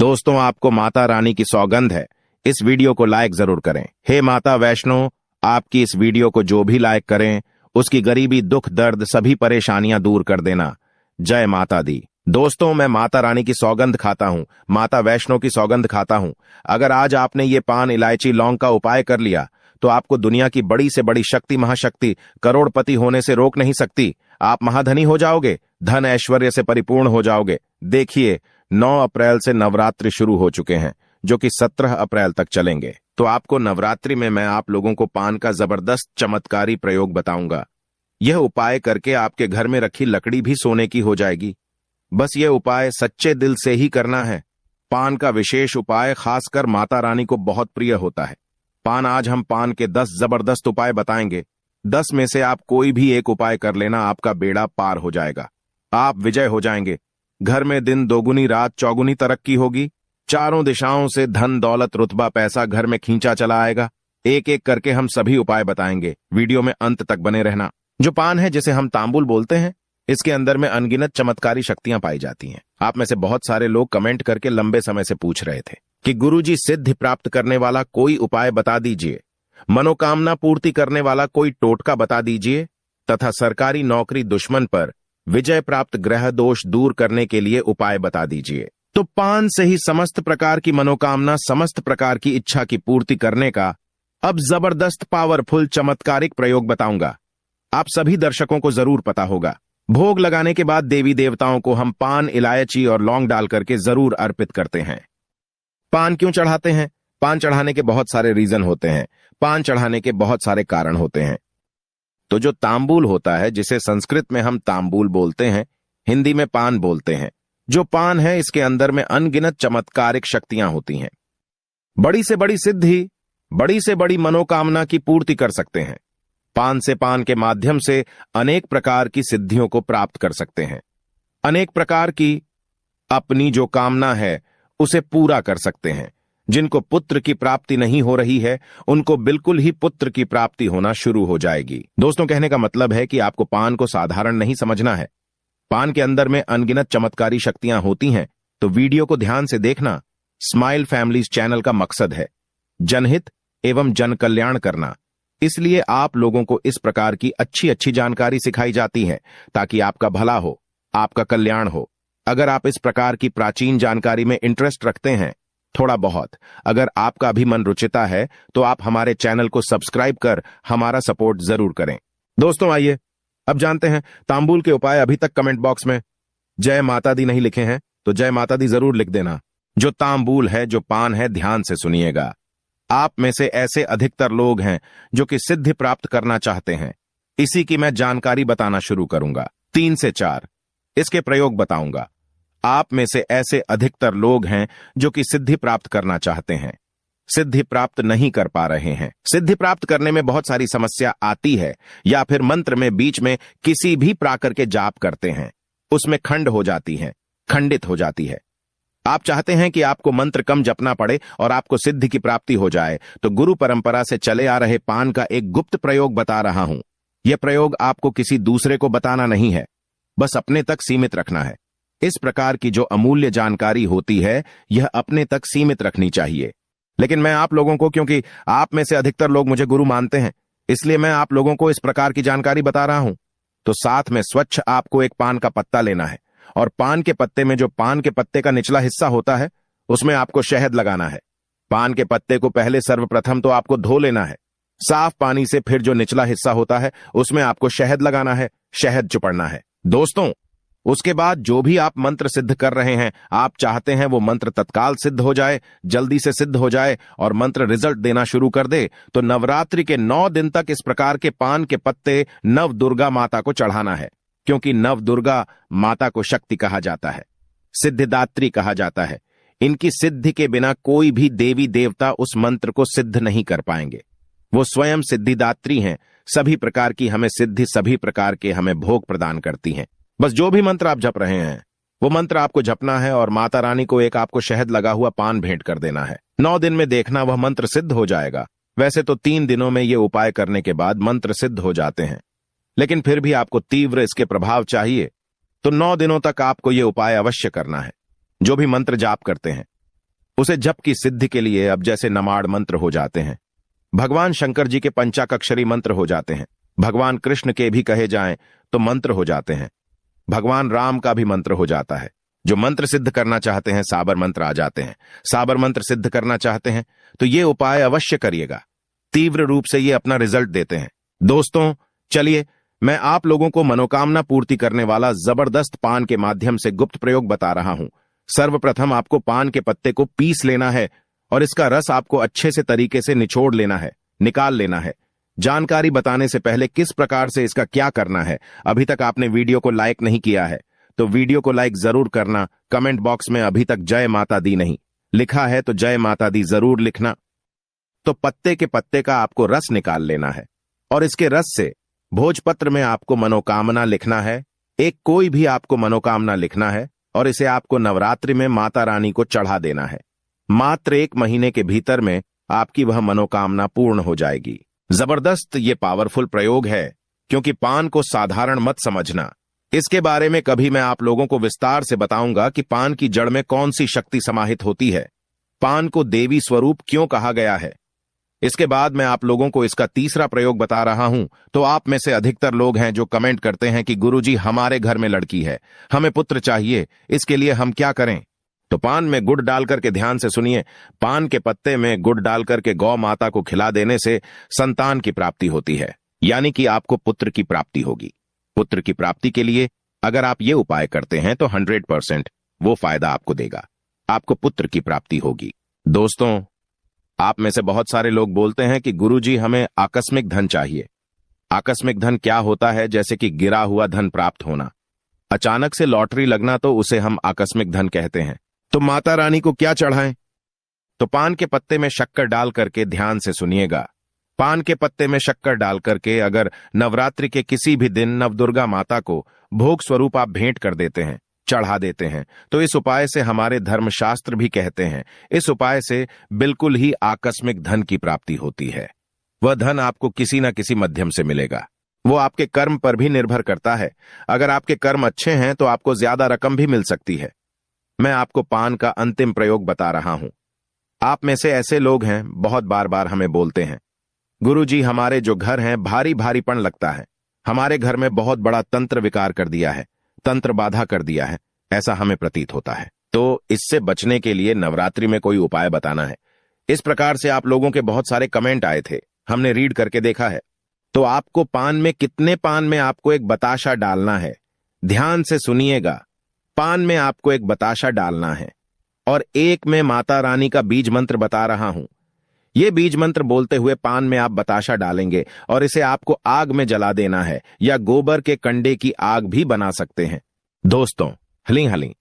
दोस्तों, आपको माता रानी की सौगंध है, इस वीडियो को लाइक जरूर करें। हे माता वैष्णो, आपकी इस वीडियो को जो भी लाइक करें उसकी गरीबी, दुख, दर्द, सभी परेशानियां दूर कर देना। जय माता दी। दोस्तों, मैं माता रानी की सौगंध खाता हूं, माता वैष्णो की सौगंध खाता हूं। अगर आज आपने ये पान, इलायची, लौंग का उपाय कर लिया तो आपको दुनिया की बड़ी से बड़ी शक्ति, महाशक्ति, करोड़पति होने से रोक नहीं सकती। आप महाधनी हो जाओगे, धन ऐश्वर्य से परिपूर्ण हो जाओगे। देखिए, 9 अप्रैल से नवरात्रि शुरू हो चुके हैं, जो कि 17 अप्रैल तक चलेंगे। तो आपको नवरात्रि में मैं आप लोगों को पान का जबरदस्त चमत्कारी प्रयोग बताऊंगा। यह उपाय करके आपके घर में रखी लकड़ी भी सोने की हो जाएगी। बस यह उपाय सच्चे दिल से ही करना है। पान का विशेष उपाय खासकर माता रानी को बहुत प्रिय होता है। आज हम पान के 10 जबरदस्त उपाय बताएंगे। 10 में से आप कोई भी एक उपाय कर लेना, आपका बेड़ा पार हो जाएगा, आप विजय हो जाएंगे। घर में दिन दोगुनी रात चौगुनी तरक्की होगी। चारों दिशाओं से धन, दौलत, रुतबा, पैसा घर में खींचा चला आएगा। एक एक करके हम सभी उपाय बताएंगे। वीडियो में अंत तक बने रहना। जो पान है, जिसे हम तांबुल बोलते हैं, इसके अंदर में अनगिनत चमत्कारी शक्तियां पाई जाती हैं। आप में से बहुत सारे लोग कमेंट करके लंबे समय से पूछ रहे थे कि गुरुजी, सिद्धि प्राप्त करने वाला कोई उपाय बता दीजिए, मनोकामना पूर्ति करने वाला कोई टोटका बता दीजिए, तथा सरकारी नौकरी दुश्मन पर विजय प्राप्त, ग्रह दोष दूर करने के लिए उपाय बता दीजिए। तो पान से ही समस्त प्रकार की मनोकामना, समस्त प्रकार की इच्छा की पूर्ति करने का अब जबरदस्त पावरफुल चमत्कारिक प्रयोग बताऊंगा। आप सभी दर्शकों को जरूर पता होगा, भोग लगाने के बाद देवी देवताओं को हम पान, इलायची और लौंग डाल करके जरूर अर्पित करते हैं। पान क्यों चढ़ाते हैं? पान चढ़ाने के बहुत सारे रीजन होते हैं, पान चढ़ाने के बहुत सारे कारण होते हैं। तो जो तांबूल होता है, जिसे संस्कृत में हम तांबूल बोलते हैं, हिंदी में पान बोलते हैं, जो पान है इसके अंदर में अनगिनत चमत्कारिक शक्तियां होती हैं। बड़ी से बड़ी सिद्धि, बड़ी से बड़ी मनोकामना की पूर्ति कर सकते हैं। पान के माध्यम से अनेक प्रकार की सिद्धियों को प्राप्त कर सकते हैं। अनेक प्रकार की अपनी जो कामना है उसे पूरा कर सकते हैं। जिनको पुत्र की प्राप्ति नहीं हो रही है, उनको बिल्कुल ही पुत्र की प्राप्ति होना शुरू हो जाएगी। दोस्तों, कहने का मतलब है कि आपको पान को साधारण नहीं समझना है। पान के अंदर में अनगिनत चमत्कारी शक्तियां होती हैं। तो वीडियो को ध्यान से देखना। स्माइल फैमिलीज चैनल का मकसद है जनहित एवं जन कल्याण करना। इसलिए आप लोगों को इस प्रकार की अच्छी अच्छी जानकारी सिखाई जाती है ताकि आपका भला हो, आपका कल्याण हो। अगर आप इस प्रकार की प्राचीन जानकारी में इंटरेस्ट रखते हैं, थोड़ा बहुत अगर आपका भी मन रुचिता है, तो आप हमारे चैनल को सब्सक्राइब कर हमारा सपोर्ट जरूर करें। दोस्तों, आइए अब जानते हैं तांबूल के उपाय। अभी तक कमेंट बॉक्स में जय माता दी नहीं लिखे हैं तो जय माता दी जरूर लिख देना। जो तांबूल है, जो पान है, ध्यान से सुनिएगा। आप में से ऐसे अधिकतर लोग हैं जो कि सिद्धि प्राप्त करना चाहते हैं। इसी की मैं जानकारी बताना शुरू करूंगा। 3 से 4 इसके प्रयोग बताऊंगा। आप में से ऐसे अधिकतर लोग हैं जो कि सिद्धि प्राप्त करना चाहते हैं, सिद्धि प्राप्त नहीं कर पा रहे हैं। सिद्धि प्राप्त करने में बहुत सारी समस्या आती है, या फिर मंत्र में बीच में किसी भी प्रकार के जाप करते हैं, उसमें खंड हो जाती है, खंडित हो जाती है। आप चाहते हैं कि आपको मंत्र कम जपना पड़े और आपको सिद्धि की प्राप्ति हो जाए, तो गुरु परंपरा से चले आ रहे पान का एक गुप्त प्रयोग बता रहा हूं। यह प्रयोग आपको किसी दूसरे को बताना नहीं है, बस अपने तक सीमित रखना है। इस प्रकार की जो अमूल्य जानकारी होती है, यह अपने तक सीमित रखनी चाहिए। लेकिन मैं आप लोगों को, क्योंकि आप में से अधिकतर लोग मुझे गुरु मानते हैं, इसलिए मैं आप लोगों को इस प्रकार की जानकारी बता रहा हूं। तो साथ में स्वच्छ आपको एक पान का पत्ता लेना है, और पान के पत्ते में जो पान के पत्ते का निचला हिस्सा होता है, उसमें आपको शहद लगाना है। पान के पत्ते को पहले सर्वप्रथम तो आपको धो लेना है साफ पानी से, फिर जो निचला हिस्सा होता है उसमें आपको शहद लगाना है, शहद चुपड़ना है। दोस्तों, उसके बाद जो भी आप मंत्र सिद्ध कर रहे हैं, आप चाहते हैं वो मंत्र तत्काल सिद्ध हो जाए, जल्दी से सिद्ध हो जाए और मंत्र रिजल्ट देना शुरू कर दे, तो नवरात्रि के 9 दिन तक इस प्रकार के पान के पत्ते नव दुर्गा माता को चढ़ाना है। क्योंकि नव दुर्गा माता को शक्ति कहा जाता है, सिद्धिदात्री कहा जाता है। इनकी सिद्धि के बिना कोई भी देवी देवता उस मंत्र को सिद्ध नहीं कर पाएंगे। वो स्वयं सिद्धिदात्री हैं। सभी प्रकार की हमें सिद्धि, सभी प्रकार के हमें भोग प्रदान करती हैं। बस जो भी मंत्र आप जप रहे हैं, वो मंत्र आपको जपना है और माता रानी को एक आपको शहद लगा हुआ पान भेंट कर देना है। 9 दिन में देखना वह मंत्र सिद्ध हो जाएगा। वैसे तो 3 दिनों में ये उपाय करने के बाद मंत्र सिद्ध हो जाते हैं, लेकिन फिर भी आपको तीव्र इसके प्रभाव चाहिए, तो 9 दिनों तक आपको ये उपाय अवश्य करना है। जो भी मंत्र जाप करते हैं, उसे जप की सिद्धि के लिए अब जैसे नमाड़ मंत्र हो जाते हैं, भगवान शंकर जी के पंचाक्षरी मंत्र हो जाते हैं, भगवान कृष्ण के भी कहे जाएं तो मंत्र हो जाते हैं, भगवान राम का भी मंत्र हो जाता है। जो मंत्र सिद्ध करना चाहते हैं साबर मंत्र आ जाते हैं, साबर मंत्र सिद्ध करना चाहते हैं तो ये उपाय अवश्य करिएगा, तीव्र रूप से ये अपना रिजल्ट देते हैं। दोस्तों चलिए मैं आप लोगों को मनोकामना पूर्ति करने वाला जबरदस्त पान के माध्यम से गुप्त प्रयोग बता रहा हूं। सर्वप्रथम आपको पान के पत्ते को पीस लेना है और इसका रस आपको अच्छे से तरीके से निचोड़ लेना है, निकाल लेना है। जानकारी बताने से पहले किस प्रकार से इसका क्या करना है, अभी तक आपने वीडियो को लाइक नहीं किया है तो वीडियो को लाइक जरूर करना। कमेंट बॉक्स में अभी तक जय माता दी नहीं लिखा है तो जय माता दी जरूर लिखना। तो पत्ते के पत्ते का आपको रस निकाल लेना है और इसके रस से भोजपत्र में आपको मनोकामना लिखना है, एक कोई भी आपको मनोकामना लिखना है और इसे आपको नवरात्रि में माता रानी को चढ़ा देना है। मात्र 1 महीने के भीतर में आपकी वह मनोकामना पूर्ण हो जाएगी। जबरदस्त ये पावरफुल प्रयोग है, क्योंकि पान को साधारण मत समझना। इसके बारे में कभी मैं आप लोगों को विस्तार से बताऊंगा कि पान की जड़ में कौन सी शक्ति समाहित होती है, पान को देवी स्वरूप क्यों कहा गया है। इसके बाद मैं आप लोगों को इसका तीसरा प्रयोग बता रहा हूं। तो आप में से अधिकतर लोग हैं जो कमेंट करते हैं कि गुरुजी हमारे घर में लड़की है, हमें पुत्र चाहिए, इसके लिए हम क्या करें। तो पान में गुड़ डालकर के ध्यान से सुनिए, पान के पत्ते में गुड़ डालकर के गौ माता को खिला देने से संतान की प्राप्ति होती है, यानी कि आपको पुत्र की प्राप्ति होगी। पुत्र की प्राप्ति के लिए अगर आप ये उपाय करते हैं तो 100% वो फायदा आपको देगा, आपको पुत्र की प्राप्ति होगी। दोस्तों आप में से बहुत सारे लोग बोलते हैं कि गुरुजी हमें आकस्मिक धन चाहिए। आकस्मिक धन क्या होता है? जैसे कि गिरा हुआ धन प्राप्त होना, अचानक से लॉटरी लगना, तो उसे हम आकस्मिक धन कहते हैं। तो माता रानी को क्या चढ़ाएं? तो पान के पत्ते में शक्कर डाल करके ध्यान से सुनिएगा, पान के पत्ते में शक्कर डाल करके अगर नवरात्रि के किसी भी दिन नवदुर्गा माता को भोग स्वरूप आप भेंट कर देते हैं, चढ़ा देते हैं, तो इस उपाय से हमारे धर्मशास्त्र भी कहते हैं, इस उपाय से बिल्कुल ही आकस्मिक धन की प्राप्ति होती है। वह धन आपको किसी न किसी माध्यम से मिलेगा। वो आपके कर्म पर भी निर्भर करता है। अगर आपके कर्म अच्छे हैं तो आपको ज्यादा रकम भी मिल सकती है। मैं आपको पान का अंतिम प्रयोग बता रहा हूं। आप में से ऐसे लोग हैं बहुत बार बार हमें बोलते हैं, गुरुजी हमारे जो घर हैं भारी भारीपन लगता है, हमारे घर में बहुत बड़ा तंत्र विकार कर दिया है, तंत्र बाधा कर दिया है, ऐसा हमें प्रतीत होता है। तो इससे बचने के लिए नवरात्रि में कोई उपाय बताना है। इस प्रकार से आप लोगों के बहुत सारे कमेंट आए थे, हमने रीड करके देखा है। तो आपको पान में, कितने पान में आपको एक बताशा डालना है, ध्यान से सुनिएगा। पान में आपको एक बताशा डालना है और एक में माता रानी का बीज मंत्र बता रहा हूं। यह बीज मंत्र बोलते हुए पान में आप बताशा डालेंगे और इसे आपको आग में जला देना है, या गोबर के कंडे की आग भी बना सकते हैं। दोस्तों हली हली,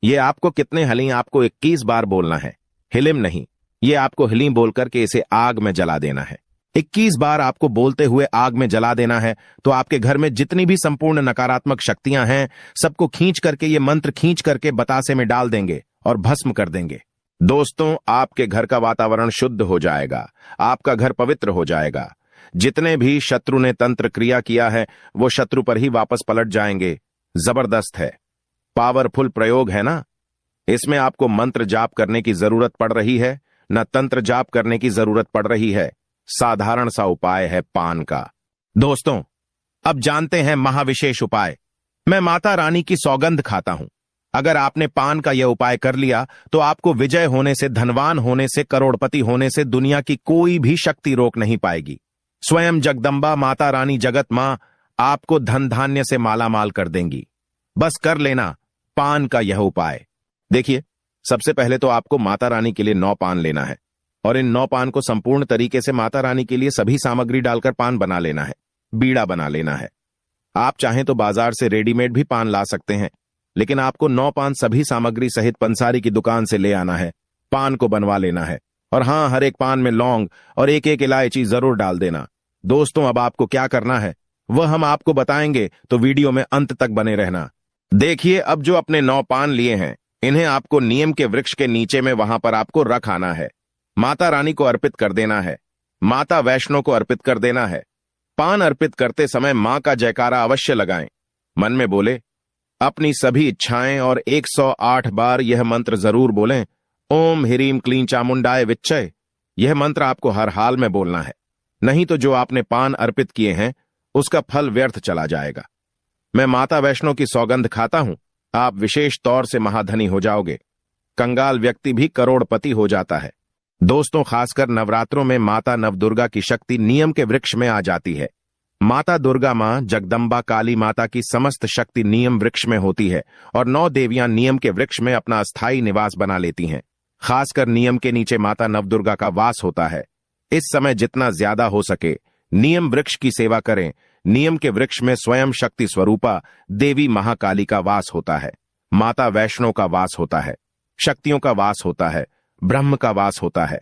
ये आपको कितने हली? आपको 21 बार बोलना है, हिलिम नहीं। ये आपको हिली बोलकर के इसे आग में जला देना है। 21 बार आपको बोलते हुए आग में जला देना है। तो आपके घर में जितनी भी संपूर्ण नकारात्मक शक्तियां हैं, सबको खींच करके, ये मंत्र खींच करके बतासे में डाल देंगे और भस्म कर देंगे। दोस्तों आपके घर का वातावरण शुद्ध हो जाएगा, आपका घर पवित्र हो जाएगा। जितने भी शत्रु ने तंत्र क्रिया किया है वो शत्रु पर ही वापस पलट जाएंगे। जबरदस्त है, पावरफुल प्रयोग है ना। इसमें आपको मंत्र जाप करने की जरूरत पड़ रही है, न तंत्र जाप करने की जरूरत पड़ रही है। साधारण सा उपाय है पान का। दोस्तों अब जानते हैं महाविशेष उपाय। मैं माता रानी की सौगंध खाता हूं, अगर आपने पान का यह उपाय कर लिया तो आपको विजय होने से, धनवान होने से, करोड़पति होने से दुनिया की कोई भी शक्ति रोक नहीं पाएगी। स्वयं जगदम्बा माता रानी जगत मां आपको धन धान्य से मालामाल कर देंगी। बस कर लेना पान का यह उपाय। देखिए, सबसे पहले तो आपको माता रानी के लिए 9 पान लेना है और इन 9 पान को संपूर्ण तरीके से माता रानी के लिए सभी सामग्री डालकर पान बना लेना है, बीड़ा बना लेना है। आप चाहें तो बाजार से रेडीमेड भी पान ला सकते हैं, लेकिन आपको 9 पान सभी सामग्री सहित पंसारी की दुकान से ले आना है, पान को बनवा लेना है। और हां, हर एक पान में लौंग और एक एक इलायची जरूर डाल देना। दोस्तों अब आपको क्या करना है वह हम आपको बताएंगे, तो वीडियो में अंत तक बने रहना। देखिए, अब जो अपने 9 पान लिए हैं, इन्हें आपको नीम के वृक्ष के नीचे में वहां पर आपको रख आना है। माता रानी को अर्पित कर देना है, माता वैष्णो को अर्पित कर देना है। पान अर्पित करते समय मां का जयकारा अवश्य लगाएं, मन में बोले अपनी सभी इच्छाएं और 108 बार यह मंत्र जरूर बोलें, ओम ह्रीम क्लीं चामुंडाय विच्चय। यह मंत्र आपको हर हाल में बोलना है, नहीं तो जो आपने पान अर्पित किए हैं उसका फल व्यर्थ चला जाएगा। मैं माता वैष्णो की सौगंध खाता हूं, आप विशेष तौर से महाधनी हो जाओगे। कंगाल व्यक्ति भी करोड़पति हो जाता है। दोस्तों, खासकर नवरात्रों में माता नवदुर्गा की शक्ति नियम के वृक्ष में आ जाती है। माता दुर्गा मां जगदम्बा काली माता की समस्त शक्ति नियम वृक्ष में होती है और 9 देवियां नियम के वृक्ष में अपना अस्थायी निवास बना लेती हैं। खासकर नियम के नीचे माता नवदुर्गा का वास होता है। इस समय जितना ज्यादा हो सके नियम वृक्ष की सेवा करें। नियम के वृक्ष में स्वयं शक्ति स्वरूपा देवी महाकाली का वास होता है, माता वैष्णो का वास होता है, शक्तियों का वास होता है, ब्रह्म का वास होता है।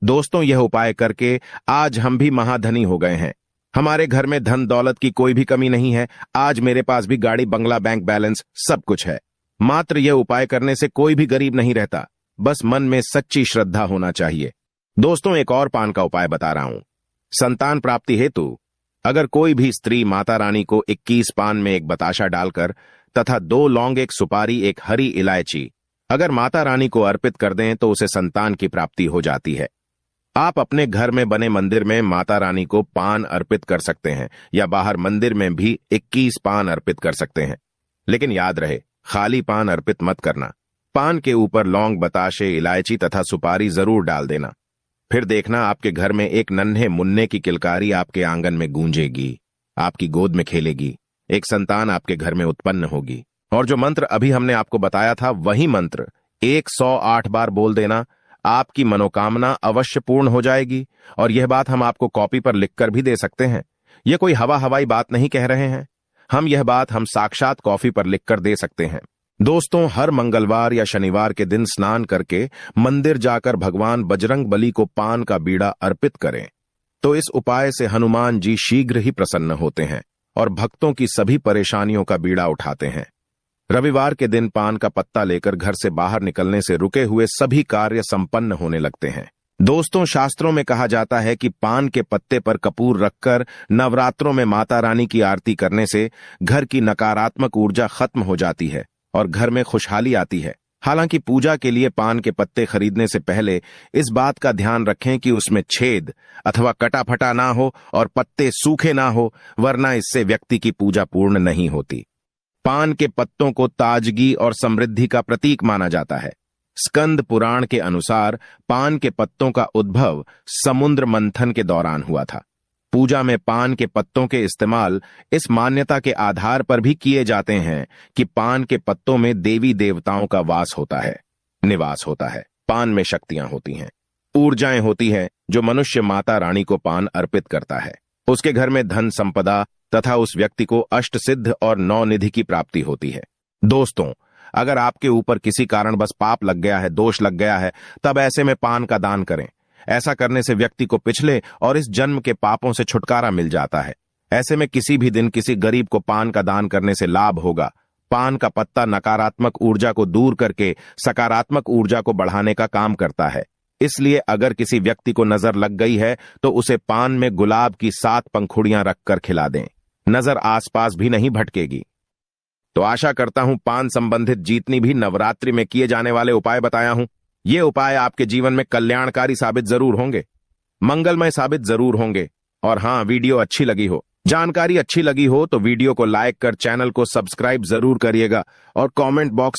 दोस्तों, यह उपाय करके आज हम भी महाधनी हो गए हैं। हमारे घर में धन दौलत की कोई भी कमी नहीं है। आज मेरे पास भी गाड़ी, बंगला, बैंक बैलेंस सब कुछ है। मात्र यह उपाय करने से कोई भी गरीब नहीं रहता, बस मन में सच्ची श्रद्धा होना चाहिए। दोस्तों, एक और पान का उपाय बता रहा हूं। संतान प्राप्ति हेतु अगर कोई भी स्त्री माता रानी को 21 पान में एक बताशा डालकर तथा 2 लौंग, 1 सुपारी, 1 हरी इलायची अगर माता रानी को अर्पित कर दें तो उसे संतान की प्राप्ति हो जाती है। आप अपने घर में बने मंदिर में माता रानी को पान अर्पित कर सकते हैं या बाहर मंदिर में भी 21 पान अर्पित कर सकते हैं। लेकिन याद रहे, खाली पान अर्पित मत करना। पान के ऊपर लौंग, बताशे, इलायची तथा सुपारी जरूर डाल देना। फिर देखना आपके घर में एक नन्हे मुन्ने की किलकारी आपके आंगन में गूंजेगी, आपकी गोद में खेलेगी, एक संतान आपके घर में उत्पन्न होगी। और जो मंत्र अभी हमने आपको बताया था वही मंत्र 108 बार बोल देना, आपकी मनोकामना अवश्य पूर्ण हो जाएगी। और यह बात हम आपको कॉपी पर लिखकर भी दे सकते हैं। यह कोई हवाई बात नहीं कह रहे हैं हम साक्षात कॉपी पर लिखकर दे सकते हैं। दोस्तों, हर मंगलवार या शनिवार के दिन स्नान करके मंदिर जाकर भगवान बजरंग बली को पान का बीड़ा अर्पित करें तो इस उपाय से हनुमान जी शीघ्र ही प्रसन्न होते हैं और भक्तों की सभी परेशानियों का बीड़ा उठाते हैं। रविवार के दिन पान का पत्ता लेकर घर से बाहर निकलने से रुके हुए सभी कार्य संपन्न होने लगते हैं। दोस्तों, शास्त्रों में कहा जाता है कि पान के पत्ते पर कपूर रखकर नवरात्रों में माता रानी की आरती करने से घर की नकारात्मक ऊर्जा खत्म हो जाती है और घर में खुशहाली आती है। हालांकि पूजा के लिए पान के पत्ते खरीदने से पहले इस बात का ध्यान रखें कि उसमें छेद अथवा कटा फटा ना हो और पत्ते सूखे ना हो, वरना इससे व्यक्ति की पूजा पूर्ण नहीं होती। पान के पत्तों को ताजगी और समृद्धि का प्रतीक माना जाता है। स्कंद पुराण के अनुसार पान के पत्तों का उद्भव समुद्र मंथन के दौरान हुआ था। पूजा में पान के पत्तों के इस्तेमाल इस मान्यता के आधार पर भी किए जाते हैं कि पान के पत्तों में देवी देवताओं का वास होता है, निवास होता है। पान में शक्तियां होती हैं, ऊर्जाएं होती हैं जो मनुष्य माता रानी को पान अर्पित करता है। उसके घर में धन संपदा तथा उस व्यक्ति को अष्ट सिद्ध और 9 निधि की प्राप्ति होती है। दोस्तों, अगर आपके ऊपर किसी कारण बस पाप लग गया है, दोष लग गया है, तब ऐसे में पान का दान करें। ऐसा करने से व्यक्ति को पिछले और इस जन्म के पापों से छुटकारा मिल जाता है। ऐसे में किसी भी दिन किसी गरीब को पान का दान करने से लाभ होगा। पान का पत्ता नकारात्मक ऊर्जा को दूर करके सकारात्मक ऊर्जा को बढ़ाने का काम करता है। इसलिए अगर किसी व्यक्ति को नजर लग गई है तो उसे पान में गुलाब की 7 पंखुड़ियां रखकर खिला दें, नजर आसपास भी नहीं भटकेगी। तो आशा करता हूं पान संबंधित जितनी भी नवरात्रि में किए जाने वाले उपाय बताया हूं, ये उपाय आपके जीवन में कल्याणकारी साबित जरूर होंगे, मंगलमय साबित जरूर होंगे। और हां, वीडियो अच्छी लगी हो, जानकारी अच्छी लगी हो तो वीडियो को लाइक कर चैनल को सब्सक्राइब जरूर करिएगा और कमेंट बॉक्स